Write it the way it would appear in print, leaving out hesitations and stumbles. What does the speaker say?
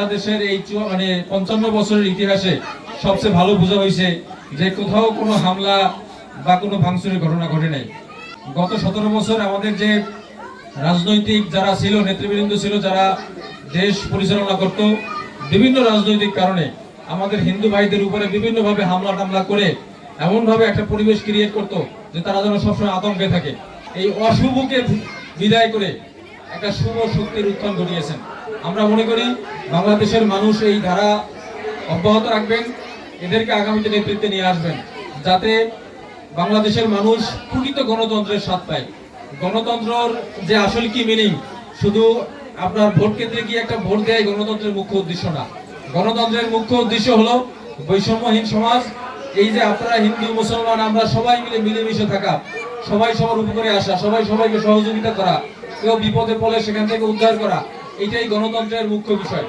বাংলাদেশের এই মানে 55 বছরের ইতিহাসে সবচেয়ে ভালো বোঝা হয়েছে যে কোথাও কোনো হামলা বা কোনো ভাঙচুরের ঘটনা ঘটে নাই। গত 17 বছর আমাদের যে রাজনৈতিক যারা ছিল, নেতৃবৃন্দ ছিল, যারা দেশ পরিচালনা করত, বিভিন্ন রাজনৈতিক কারণে আমাদের হিন্দু ভাইদের উপরে বিভিন্নভাবে হামলা টামলা করে এমনভাবে একটা পরিবেশ ক্রিয়েট করত যে তারা যেন সবসময় আতঙ্কে থাকে। এই অশুভকে বিদায় করে একটা শুভ শক্তির উত্থান ঘটিয়েছেন। আমরা মনে করি বাংলাদেশের মানুষ এই ধারা অব্যাহত রাখবেন, এদেরকে আগামীতে নেতৃত্বে নিয়ে আসবেন, যাতে বাংলাদেশের মানুষ প্রকৃত গণতন্ত্রের স্বাদ পায়। গণতন্ত্রের যে আসল কি মিনিং, শুধু আপনার ভোট কেন্দ্রে গিয়ে একটা ভোট দেয় গণতন্ত্রের মুখ্য উদ্দেশ্য না। গণতন্ত্রের মুখ্য উদ্দেশ্য হলো বৈষম্যহীন সমাজ। এই যে আপনারা হিন্দু মুসলমান আমরা সবাই মিলে মিলেমিশে থাকা, সবাই সবার উপরে আসা, সবাই সবাইকে সহযোগিতা করা, কেউ বিপদে পড়লে সেখান থেকে উদ্ধার করা, এটাই গণতন্ত্রের মুখ্য বিষয়।